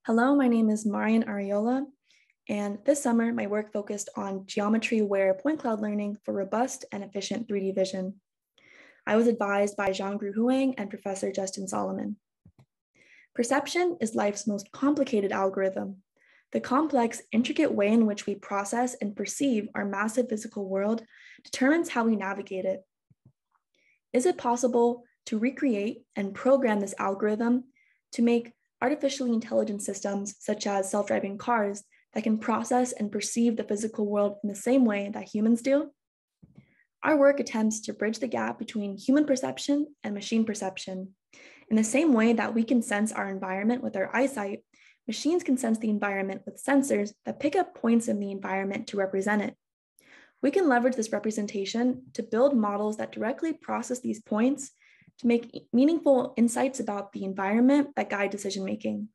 Hello, my name is Marianne Arriola, and this summer my work focused on geometry-aware point cloud learning for robust and efficient 3D vision. I was advised by Jean-Gru Huang and Professor Justin Solomon. Perception is life's most complicated algorithm. The complex, intricate way in which we process and perceive our massive physical world determines how we navigate it. Is it possible to recreate and program this algorithm to make artificially intelligent systems such as self-driving cars that can process and perceive the physical world in the same way that humans do? Our work attempts to bridge the gap between human perception and machine perception. In the same way that we can sense our environment with our eyesight, machines can sense the environment with sensors that pick up points in the environment to represent it. We can leverage this representation to build models that directly process these points to make meaningful insights about the environment that guide decision-making.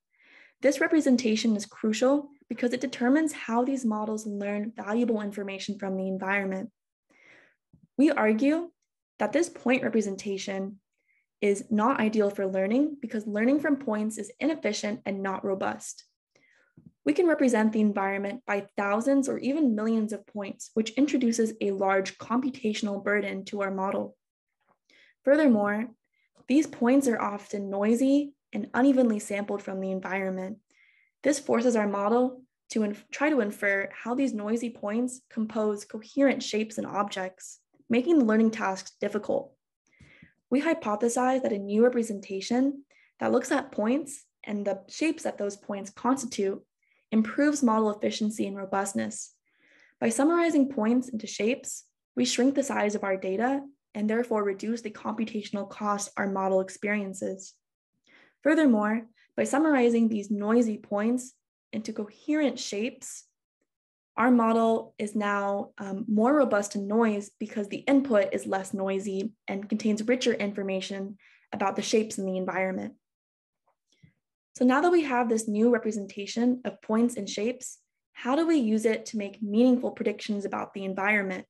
This representation is crucial because it determines how these models learn valuable information from the environment. We argue that this point representation is not ideal for learning because learning from points is inefficient and not robust. We can represent the environment by thousands or even millions of points, which introduces a large computational burden to our model. Furthermore, these points are often noisy and unevenly sampled from the environment. This forces our model to try to infer how these noisy points compose coherent shapes and objects, making the learning tasks difficult. We hypothesize that a new representation that looks at points and the shapes that those points constitute improves model efficiency and robustness. By summarizing points into shapes, we shrink the size of our data and therefore reduce the computational cost our model experiences. Furthermore, by summarizing these noisy points into coherent shapes, our model is now more robust to noise because the input is less noisy and contains richer information about the shapes in the environment. So now that we have this new representation of points and shapes, how do we use it to make meaningful predictions about the environment?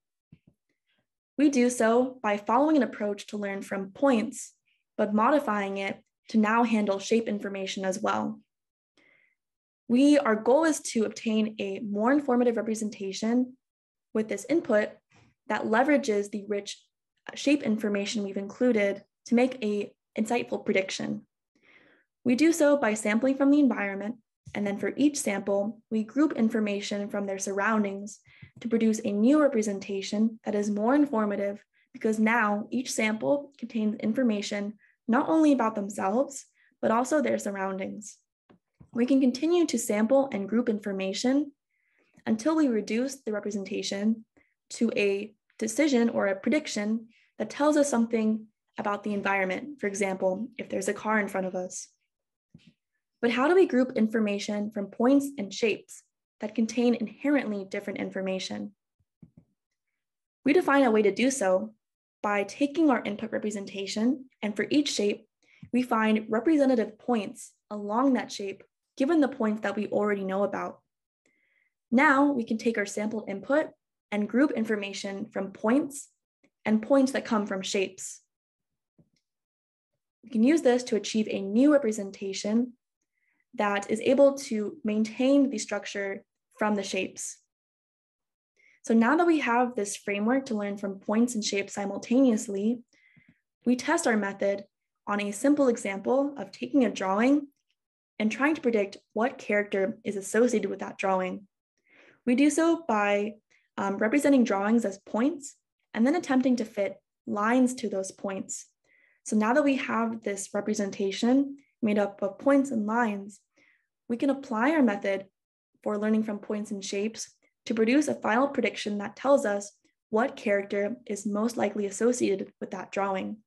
We do so by following an approach to learn from points, but modifying it to now handle shape information as well. Our goal is to obtain a more informative representation with this input that leverages the rich shape information we've included to make an insightful prediction. We do so by sampling from the environment, and then for each sample, we group information from their surroundings to produce a new representation that is more informative because now each sample contains information not only about themselves, but also their surroundings. We can continue to sample and group information until we reduce the representation to a decision or a prediction that tells us something about the environment. For example, if there's a car in front of us. But how do we group information from points and shapes that contain inherently different information? We define a way to do so by taking our input representation, and for each shape, we find representative points along that shape, given the points that we already know about. Now we can take our sampled input and group information from points and points that come from shapes. We can use this to achieve a new representation that is able to maintain the structure from the shapes. So now that we have this framework to learn from points and shapes simultaneously, we test our method on a simple example of taking a drawing and trying to predict what character is associated with that drawing. We do so by representing drawings as points and then attempting to fit lines to those points. So now that we have this representation made up of points and lines, we can apply our method for learning from points and shapes to produce a final prediction that tells us what character is most likely associated with that drawing.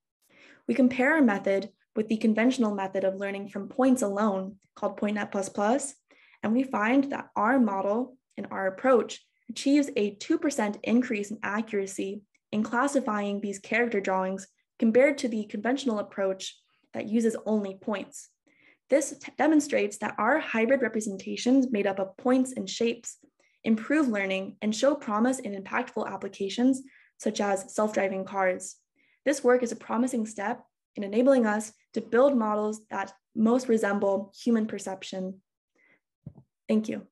We compare our method with the conventional method of learning from points alone, called PointNet++, and we find that our model and our approach achieves a 2% increase in accuracy in classifying these character drawings compared to the conventional approach that uses only points. This demonstrates that our hybrid representations made up of points and shapes improve learning and show promise in impactful applications such as self-driving cars. This work is a promising step in enabling us to build models that most resemble human perception. Thank you.